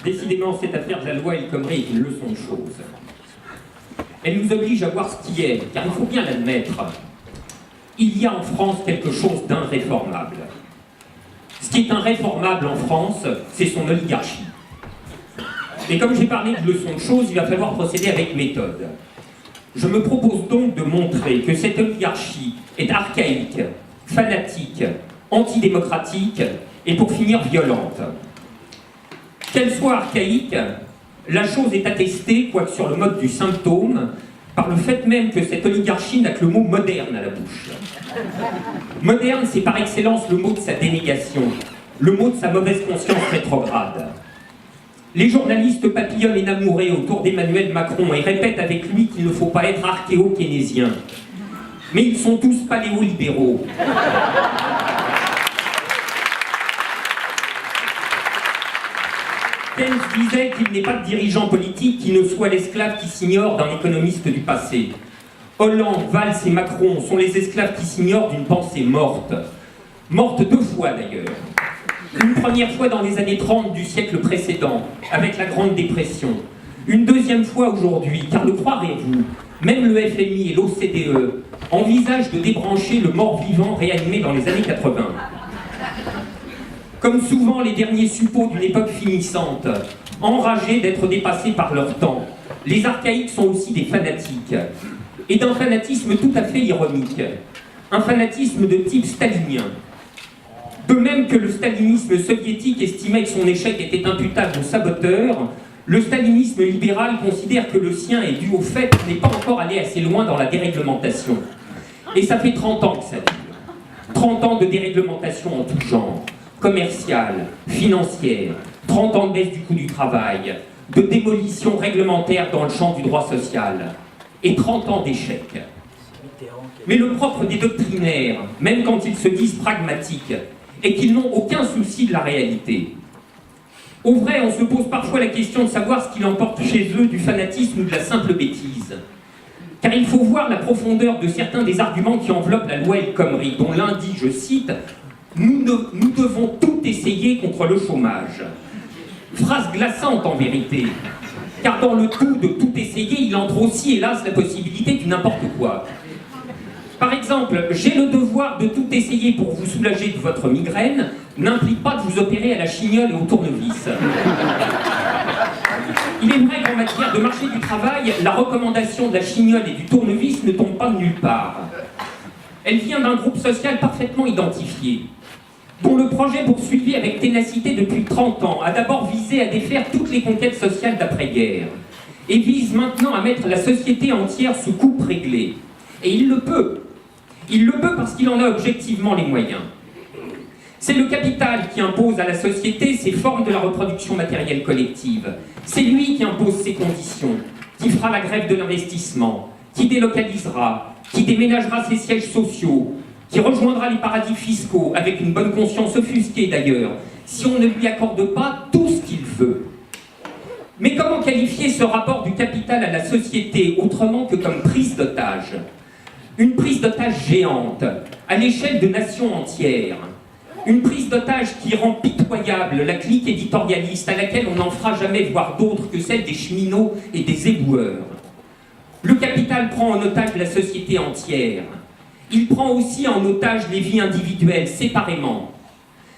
Décidément, cette affaire de la loi El Khomri est une leçon de choses. Elle nous oblige à voir ce qui est, car il faut bien l'admettre. Il y a en France quelque chose d'irréformable. Ce qui est irréformable en France, c'est son oligarchie. Et comme j'ai parlé de leçon de choses, il va falloir procéder avec méthode. Je me propose donc de montrer que cette oligarchie est archaïque, fanatique, antidémocratique et pour finir violente. Qu'elle soit archaïque, la chose est attestée, quoique sur le mode du symptôme, par le fait même que cette oligarchie n'a que le mot moderne à la bouche. Moderne, c'est par excellence le mot de sa dénégation, le mot de sa mauvaise conscience rétrograde. Les journalistes papillonnent énamourés autour d'Emmanuel Macron et répètent avec lui qu'il ne faut pas être archéo-keynésien. Mais ils sont tous paléolibéraux. Keynes disait qu'il n'est pas de dirigeant politique qui ne soit l'esclave qui s'ignore d'un économiste du passé. Hollande, Valls et Macron sont les esclaves qui s'ignorent d'une pensée morte. Morte 2 fois d'ailleurs. Une première fois dans les années 30 du siècle précédent, avec la Grande Dépression. Une deuxième fois aujourd'hui, car le croirez-vous, même le FMI et l'OCDE envisagent de débrancher le mort-vivant réanimé dans les années 80. Comme souvent les derniers suppôts d'une époque finissante, enragés d'être dépassés par leur temps, les archaïques sont aussi des fanatiques. Et d'un fanatisme tout à fait ironique. Un fanatisme de type stalinien. De même que le stalinisme soviétique estimait que son échec était imputable aux saboteurs, le stalinisme libéral considère que le sien est dû au fait qu'il n'est pas encore allé assez loin dans la déréglementation. Et ça fait 30 ans que ça dure. 30 ans de déréglementation en tout genre. Commerciale, financière, 30 ans de baisse du coût du travail, de démolition réglementaire dans le champ du droit social, et 30 ans d'échecs. Mais le propre des doctrinaires, même quand ils se disent pragmatiques, est qu'ils n'ont aucun souci de la réalité. Au vrai, on se pose parfois la question de savoir ce qu'il emporte chez eux du fanatisme ou de la simple bêtise. Car il faut voir la profondeur de certains des arguments qui enveloppent la loi El Khomri, dont l'un dit, je cite, « Nous devons tout essayer contre le chômage ». Phrase glaçante en vérité, car dans le tout de tout essayer, il entre aussi, hélas, la possibilité du n'importe quoi. Par exemple, j'ai le devoir de tout essayer pour vous soulager de votre migraine, n'implique pas de vous opérer à la chignole et au tournevis. Il est vrai qu'en matière de marché du travail, la recommandation de la chignole et du tournevis ne tombe pas de nulle part. Elle vient d'un groupe social parfaitement identifié, dont le projet poursuivi avec ténacité depuis 30 ans a d'abord visé à défaire toutes les conquêtes sociales d'après-guerre, et vise maintenant à mettre la société entière sous coupe réglée. Et il le peut. Il le peut parce qu'il en a objectivement les moyens. C'est le capital qui impose à la société ses formes de la reproduction matérielle collective. C'est lui qui impose ses conditions, qui fera la grève de l'investissement, qui délocalisera, qui déménagera ses sièges sociaux, qui rejoindra les paradis fiscaux, avec une bonne conscience offusquée d'ailleurs, si on ne lui accorde pas tout ce qu'il veut. Mais comment qualifier ce rapport du capital à la société autrement que comme prise d'otage ? Une prise d'otage géante, à l'échelle de nations entières. Une prise d'otage qui rend pitoyable la clique éditorialiste à laquelle on n'en fera jamais voir d'autres que celle des cheminots et des éboueurs. Le capital prend en otage la société entière. Il prend aussi en otage les vies individuelles, séparément.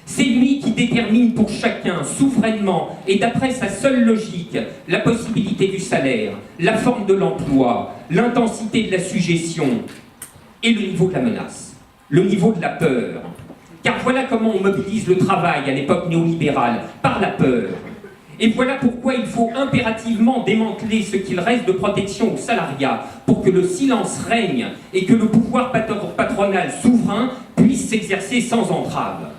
C'est lui qui détermine pour chacun, souverainement et d'après sa seule logique, la possibilité du salaire, la forme de l'emploi, l'intensité de la sujétion et le niveau de la menace, le niveau de la peur. Car voilà comment on mobilise le travail à l'époque néolibérale, par la peur. Et voilà pourquoi il faut impérativement démanteler ce qu'il reste de protection au salariat pour que le silence règne et que le pouvoir patronal souverain puisse s'exercer sans entrave.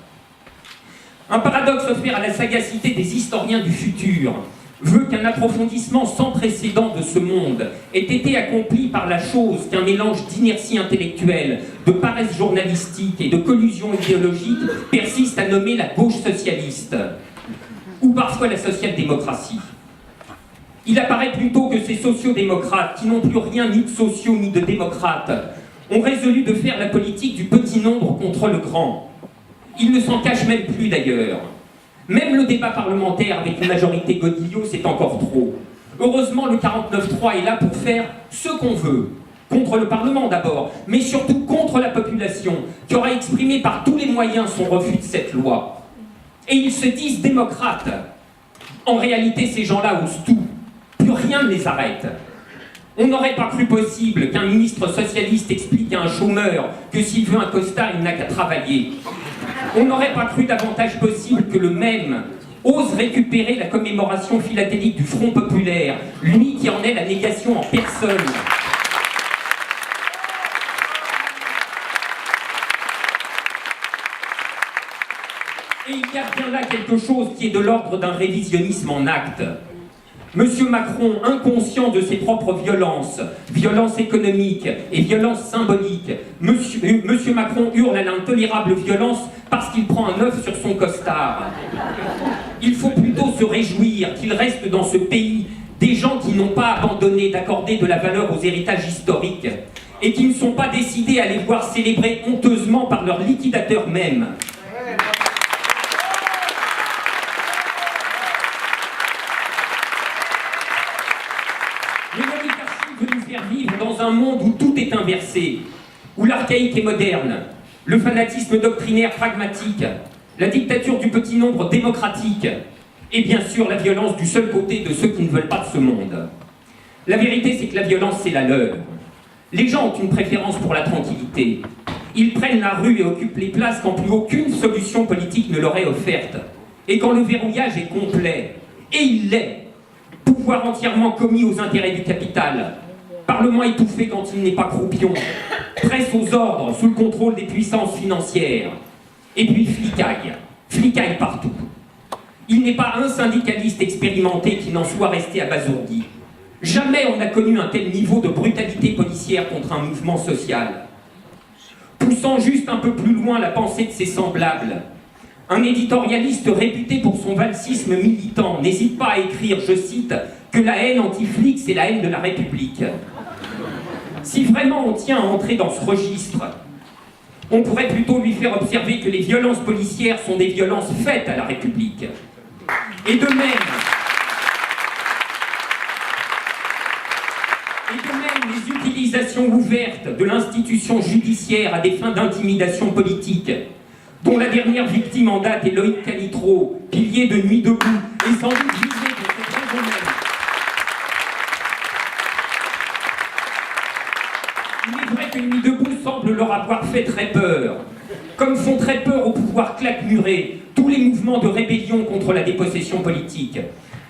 Un paradoxe offert à la sagacité des historiens du futur veut qu'un approfondissement sans précédent de ce monde ait été accompli par la chose qu'un mélange d'inertie intellectuelle, de paresse journalistique et de collusion idéologique persiste à nommer la gauche socialiste, ou parfois la social-démocratie. Il apparaît plutôt que ces sociodémocrates, qui n'ont plus rien ni de sociaux ni de démocrates, ont résolu de faire la politique du petit nombre contre le grand. Ils ne s'en cachent même plus d'ailleurs. Même le débat parlementaire avec une majorité godillot, c'est encore trop. Heureusement, le 49.3 est là pour faire ce qu'on veut. Contre le Parlement d'abord, mais surtout contre la population, qui aura exprimé par tous les moyens son refus de cette loi. Et ils se disent démocrates. En réalité, ces gens-là osent tout. Plus rien ne les arrête. On n'aurait pas cru possible qu'un ministre socialiste explique à un chômeur que s'il veut un costard, il n'a qu'à travailler. On n'aurait pas cru davantage possible que le même ose récupérer la commémoration philatélique du Front populaire, lui qui en est la négation en personne. Et il y a bien là quelque chose qui est de l'ordre d'un révisionnisme en acte. Monsieur Macron, inconscient de ses propres violences, violences économiques et violences symboliques, Monsieur Macron hurle à l'intolérable violence parce qu'il prend un œuf sur son costard. Il faut plutôt se réjouir qu'il reste dans ce pays des gens qui n'ont pas abandonné d'accorder de la valeur aux héritages historiques et qui ne sont pas décidés à les voir célébrer honteusement par leurs liquidateurs mêmes. L'oligarchie veut nous faire vivre dans un monde où tout est inversé, où l'archaïque est moderne, le fanatisme doctrinaire pragmatique, la dictature du petit nombre démocratique, et bien sûr la violence du seul côté de ceux qui ne veulent pas de ce monde. La vérité, c'est que la violence, c'est la leur. Les gens ont une préférence pour la tranquillité. Ils prennent la rue et occupent les places quand plus aucune solution politique ne leur est offerte. Et quand le verrouillage est complet, et il l'est, pouvoir entièrement commis aux intérêts du capital, parlement étouffé quand il n'est pas croupion, presse aux ordres sous le contrôle des puissances financières, et puis flicaille partout. Il n'est pas un syndicaliste expérimenté qui n'en soit resté abasourdi. Jamais on n'a connu un tel niveau de brutalité policière contre un mouvement social. Poussant juste un peu plus loin la pensée de ses semblables, un éditorialiste réputé pour son valsisme militant n'hésite pas à écrire, je cite, que la haine anti-flic, c'est la haine de la République. Si vraiment on tient à entrer dans ce registre, on pourrait plutôt lui faire observer que les violences policières sont des violences faites à la République. Et de même, les utilisations ouvertes de l'institution judiciaire à des fins d'intimidation politique, dont la dernière victime en date est Loïc Calitro, pilier de Nuit debout, et sans doute visé pour cette raison même. Il est vrai que Nuit debout semble leur avoir fait très peur, comme font très peur au pouvoir claquemuré tous les mouvements de rébellion contre la dépossession politique,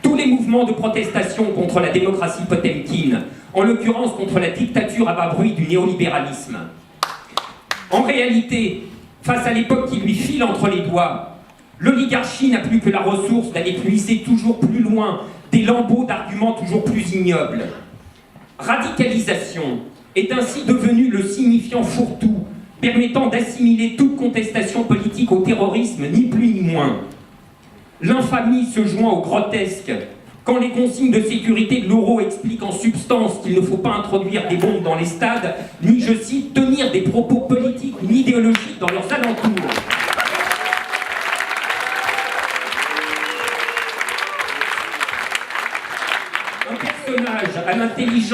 tous les mouvements de protestation contre la démocratie potemkine, en l'occurrence contre la dictature à bas bruit du néolibéralisme. En réalité, face à l'époque qui lui file entre les doigts, l'oligarchie n'a plus que la ressource d'aller puiser toujours plus loin des lambeaux d'arguments toujours plus ignobles. Radicalisation est ainsi devenu le signifiant fourre-tout permettant d'assimiler toute contestation politique au terrorisme, ni plus ni moins. L'infamie se joint au grotesque quand les consignes de sécurité de l'euro expliquent en substance qu'il ne faut pas introduire des bombes dans les stades, ni, je cite, tenir des propos politiques ou idéologiques dans leurs alentours. Un personnage à l'intelligence